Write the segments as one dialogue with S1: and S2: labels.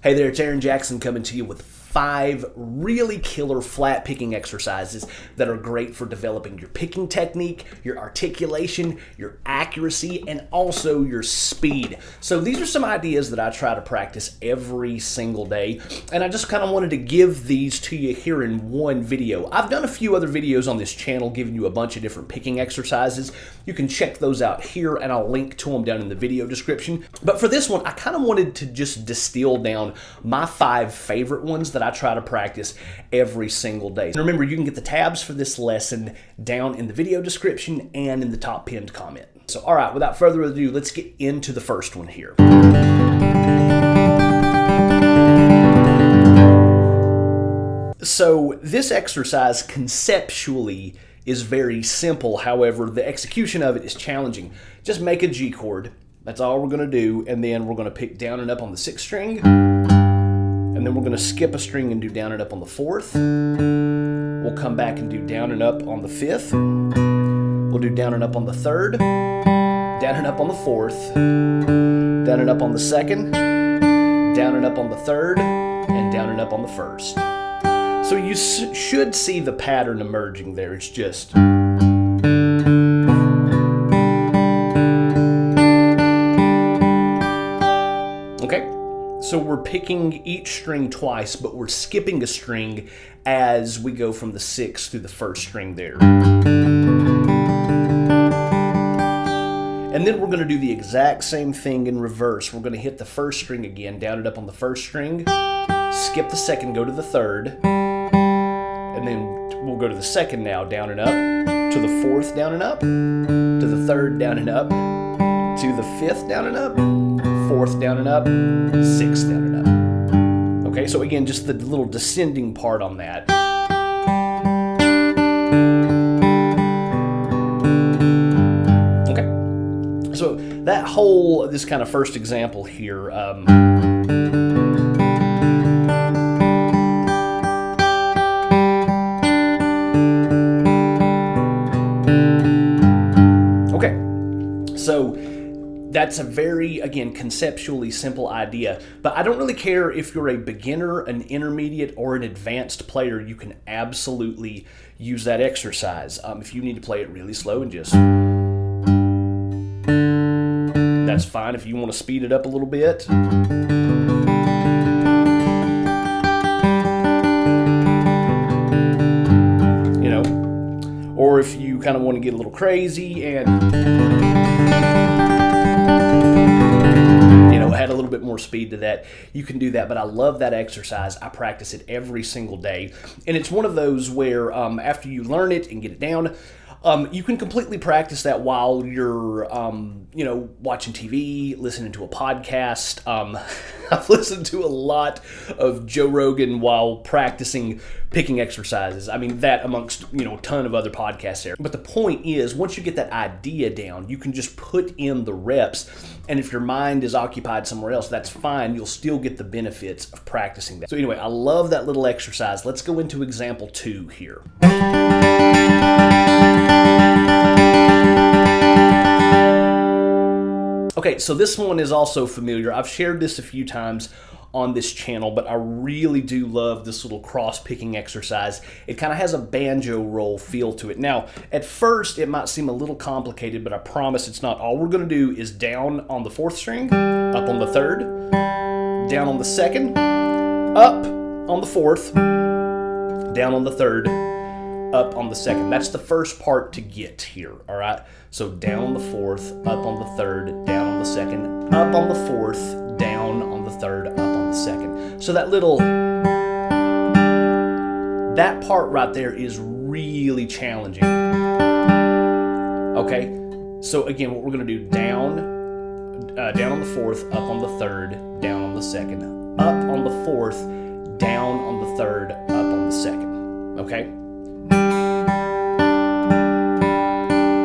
S1: Hey there, it's Aaron Jackson coming to you with 5 really killer flat picking exercises that are great for developing your picking technique, your articulation, your accuracy, and also your speed. So these are some ideas that I try to practice every single day, and I just kind of wanted to give these to you here in one video. I've done a few other videos on this channel giving you a bunch of different picking exercises. You can check those out here, and I'll link to them down in the video description. But for this one, I kind of wanted to just distill down my 5 favorite ones that I try to practice every single day. And remember, you can get the tabs for this lesson down in the video description and in the top pinned comment. So, all right, without further ado, let's get into the first one here. So, this exercise conceptually is very simple. However, the execution of it is challenging. Just make a G chord. That's all we're going to do. And then we're going to pick down and up on the 6th string. And then we're going to skip a string and do down and up on the 4th. We'll come back and do down and up on the 5th. We'll do down and up on the 3rd, down and up on the 4th, down and up on the 2nd, down and up on the 3rd, and down and up on the 1st. So you should see the pattern emerging there. It's just... So we're picking each string twice, but we're skipping a string as we go from the 6th through the 1st string there. And then we're going to do the exact same thing in reverse. We're going to hit the 1st string again, down and up on the 1st string, skip the 2nd, go to the 3rd, and then we'll go to the 2nd now, down and up, to the 4th, down and up, to the 3rd, down and up, to the 5th, down and up, 4th, down and up, 6th, down and up. Okay, so again, just the little descending part on that. Okay, so that whole, this kind of first example here, okay, so that's a very, again, conceptually simple idea, but I don't really care if you're a beginner, an intermediate, or an advanced player. You can absolutely use that exercise. If you need to play it really slow and just... that's fine. If you want to speed it up a little bit. You know, or if you kind of want to get a little crazy and... add a little bit more speed to that, you can do that. But I love that exercise. I practice it every single day, and it's one of those where after you learn it and get it down, you can completely practice that while you're watching TV, listening to a podcast. I've listened to a lot of Joe Rogan while practicing picking exercises. I mean, that amongst a ton of other podcasts there. But the point is, once you get that idea down, you can just put in the reps, and if your mind is occupied somewhere else, that's fine. You'll still get the benefits of practicing that. So anyway, I love that little exercise. Let's go into example 2 here. Okay, so this one is also familiar. I've shared this a few times on this channel, but I really do love this little cross-picking exercise. It kind of has a banjo roll feel to it. Now, at first, it might seem a little complicated, but I promise it's not. All we're going to do is down on the 4th string, up on the 3rd, down on the 2nd, up on the 4th, down on the 3rd, up on the 2nd. That's the first part to get here, all right? So down on the 4th, up on the 3rd, down on the 2nd, up on the 4th, down on the 3rd, up on the 2nd. So that little, that part right there is really challenging. Okay, so again, what we're gonna do, down on the 4th, up on the 3rd, down on the 2nd, up on the 4th, down on the 3rd, up on the 2nd, okay?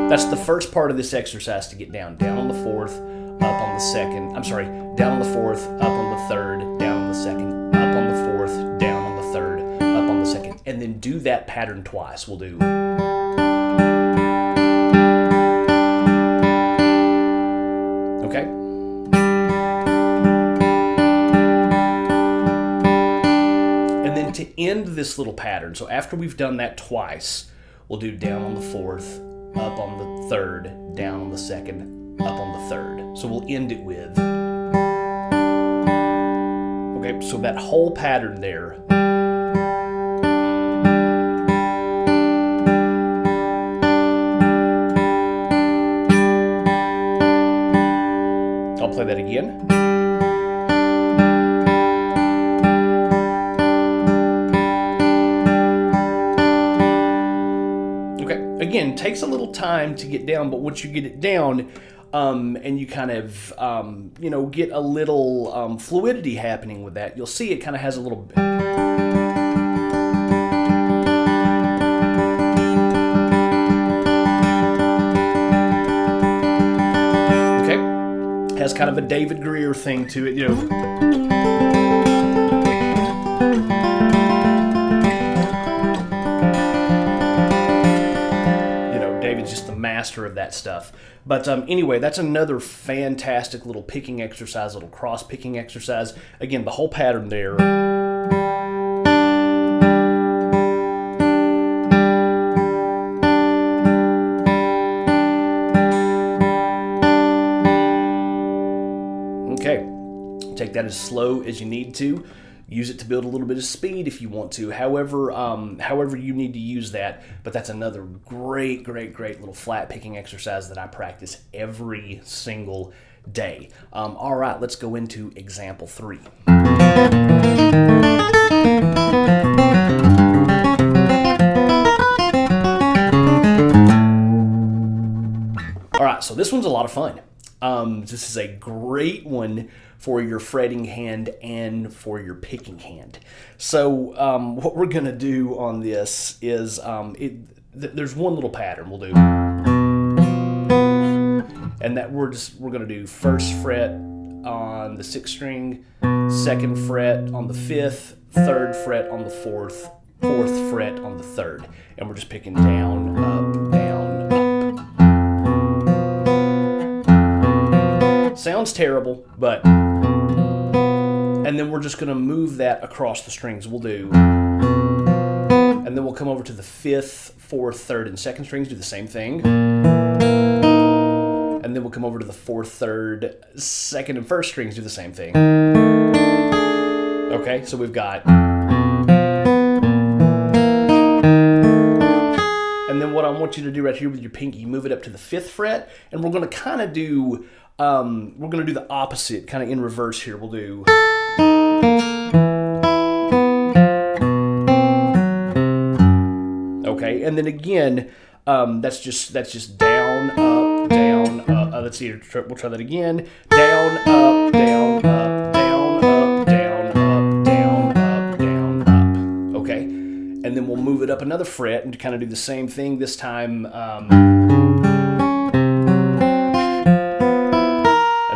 S1: That's the first part of this exercise to get down. Down on the 4th, up on the 2nd. I'm sorry, down on the 4th, up on the 3rd, down on the 2nd, up on the 4th, down on the 3rd, up on the 2nd. And then do that pattern twice. We'll do... Okay? to end this little pattern, so after we've done that twice, we'll do down on the fourth, up on the third, down on the second, up on the third. So we'll end it with, okay, so that whole pattern there. I'll play that again. Again, takes a little time to get down, but once you get it down, and you kind of, you know, get a little fluidity happening with that, you'll see it kind of has a little bit. Okay, has kind of a David Greer thing to it, you know. Just the master of that stuff. But anyway, that's another fantastic little picking exercise, little cross picking exercise. Again, the whole pattern there. Okay, take that as slow as you need to. Use it to build a little bit of speed if you want to, however you need to use that. But that's another great little flat picking exercise that I practice every single day. All right, let's go into example 3. All right, so this one's a lot of fun. This is a great one for your fretting hand and for your picking hand. So what we're going to do on this is, there's one little pattern we'll do. And that we're going to do first fret on the 6th string, 2nd fret on the 5th, 3rd fret on the 4th, 4th fret on the 3rd. And we're just picking down, up, down, up. Sounds terrible, but... And then we're just going to move that across the strings. We'll do, and then we'll come over to the 5th, 4th, 3rd, and 2nd strings, do the same thing. And then we'll come over to the 4th, 3rd, 2nd, and 1st strings, do the same thing. Okay, so we've got. And then what I want you to do right here with your pinky, you move it up to the 5th fret, and we're going to kind of do, we're going to do the opposite, kind of in reverse here. We'll do. Okay, and then again, that's just down, up, down, up. Let's see, we'll try that again. Down, up, down, up, down, up, down, up, down, up, down, up. Okay, and then we'll move it up another fret and kind of do the same thing this time. And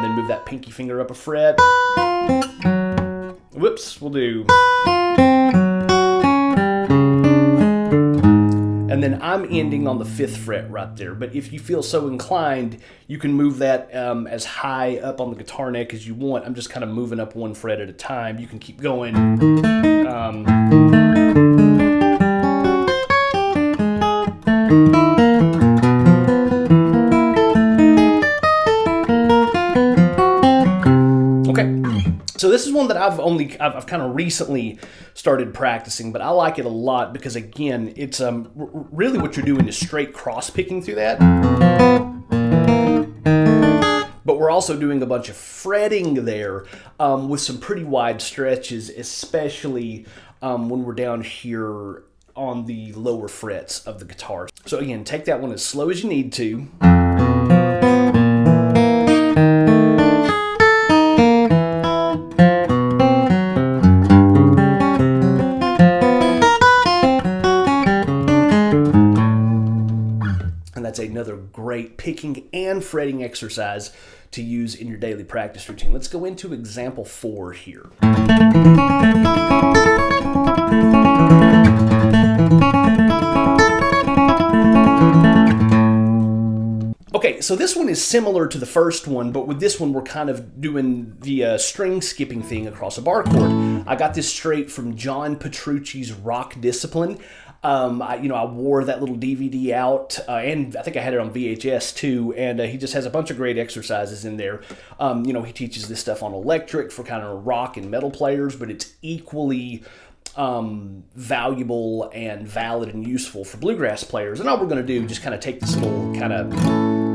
S1: then move that pinky finger up a fret. Whoops, we'll do. And then I'm ending on the 5th fret right there. But if you feel so inclined, you can move that as high up on the guitar neck as you want. I'm just kind of moving up one fret at a time. You can keep going. So this is one that I've kind of recently started practicing, but I like it a lot because, again, it's really what you're doing is straight cross picking through that. But we're also doing a bunch of fretting there with some pretty wide stretches, especially when we're down here on the lower frets of the guitar. So again, take that one as slow as you need to. Another great picking and fretting exercise to use in your daily practice routine. Let's go into example 4 here. Okay, so this one is similar to the first one, but with this one we're kind of doing the string skipping thing across a bar chord. I got this straight from John Petrucci's Rock Discipline. I wore that little DVD out, and I think I had it on VHS too, and he just has a bunch of great exercises in there. He teaches this stuff on electric for kind of rock and metal players, but it's equally valuable and valid and useful for bluegrass players. And all we're going to do, just kind of take this little kind of,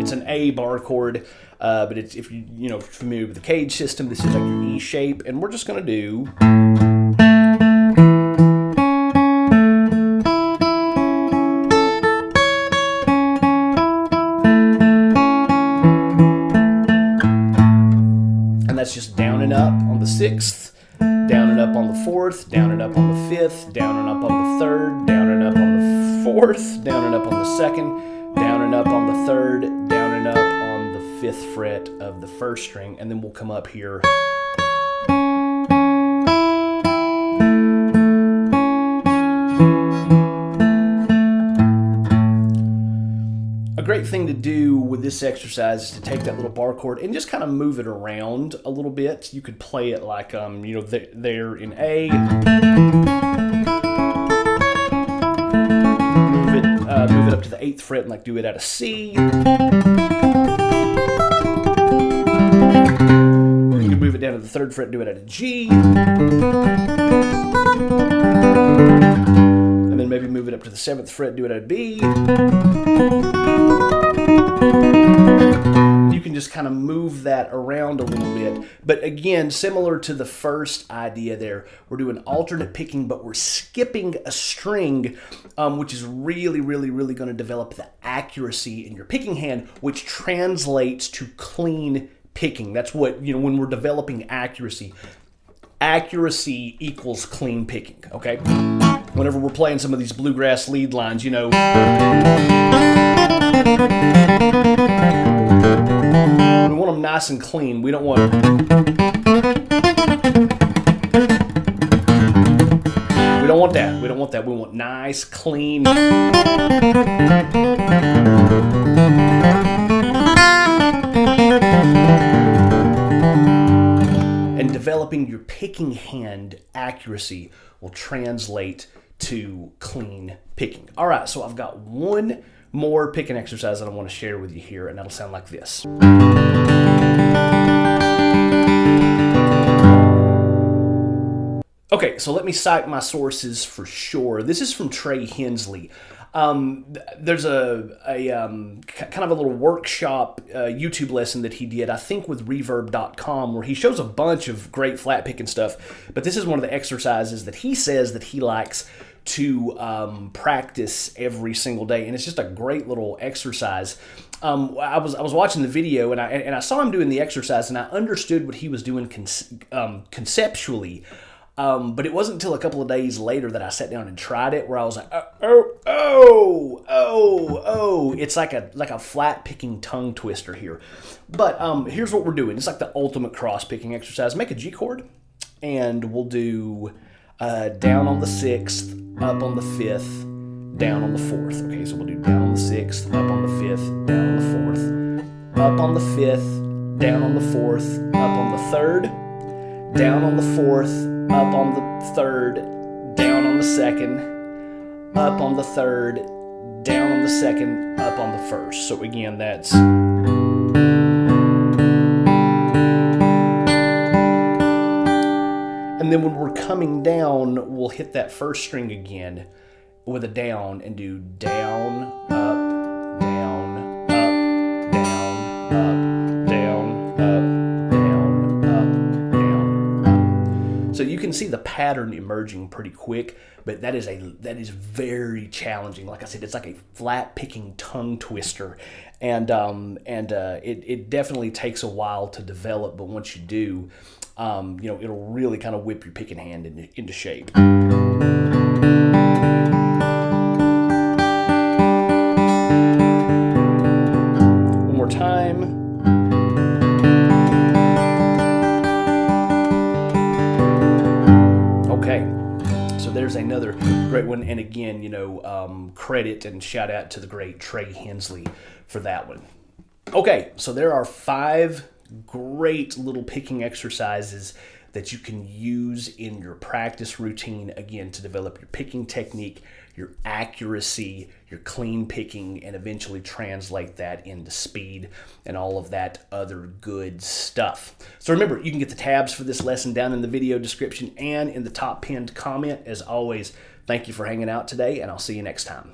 S1: it's an A bar chord, but it's, if you're familiar with the cage system, this is like your E shape, and we're just going to do... That's just down and up on the 6th, down and up on the 4th, down and up on the 5th, down and up on the 3rd, down and up on the 4th, down and up on the 2nd, down and up on the 3rd, down and up on the 5th fret of the 1st string, and then we'll come up here. A great thing to do with this exercise is to take that little bar chord and just kind of move it around a little bit. You could play it like, there in A. Move it up to the 8th fret and like do it at a C. You can move it down to the 3rd fret, do it at a G. And then maybe move it up to the 7th fret, do it at a B. You can just kind of move that around a little bit. But again, similar to the first idea there, we're doing alternate picking, but we're skipping a string, which is really, really, really going to develop the accuracy in your picking hand, which translates to clean picking. That's what, when we're developing accuracy equals clean picking, okay? Whenever we're playing some of these bluegrass lead lines, we want them nice and clean. We don't want... We don't want that. We don't want that. We want nice, clean... And developing your picking hand accuracy will translate to clean picking. All right, so I've got one more picking exercise that I want to share with you here, and that'll sound like this. Okay, so let me cite my sources for sure. This is from Trey Hensley. There's a kind of a little workshop YouTube lesson that he did, I think with reverb.com, where he shows a bunch of great flat picking stuff. But this is one of the exercises that he says that he likes to practice every single day, and it's just a great little exercise. I was watching the video, and I saw him doing the exercise, and I understood what he was doing conceptually. But it wasn't until a couple of days later that I sat down and tried it, where I was like, it's like a flat picking tongue twister here. But here's what we're doing. It's like the ultimate cross picking exercise. Make a G chord, and we'll do down on the 6th, up on the 5th, down on the 4th. Okay, so we'll do down on the 6th, up on the 5th, down on the 4th, up on the 5th, down on the 4th, up on the 3rd, down on the 4th, up on the 3rd, down on the 2nd, up on the 3rd, down on the 2nd, up on the 1st. So again, that's... And then when we're coming down, we'll hit that first string again with a down and do down, up, down, up, down, up, down, up, down, up, down, up. So you can see the pattern emerging pretty quick, but that is very challenging. Like I said, it's like a flat picking tongue twister, and it definitely takes a while to develop, but once you do, it'll really kind of whip your picking hand into shape. One more time. Okay, so there's another great one, and again, credit and shout out to the great Trey Hensley for that one. Okay, so there are 5 great little picking exercises that you can use in your practice routine, again, to develop your picking technique, your accuracy, your clean picking, and eventually translate that into speed and all of that other good stuff. So remember, you can get the tabs for this lesson down in the video description and in the top pinned comment. As always, thank you for hanging out today, and I'll see you next time.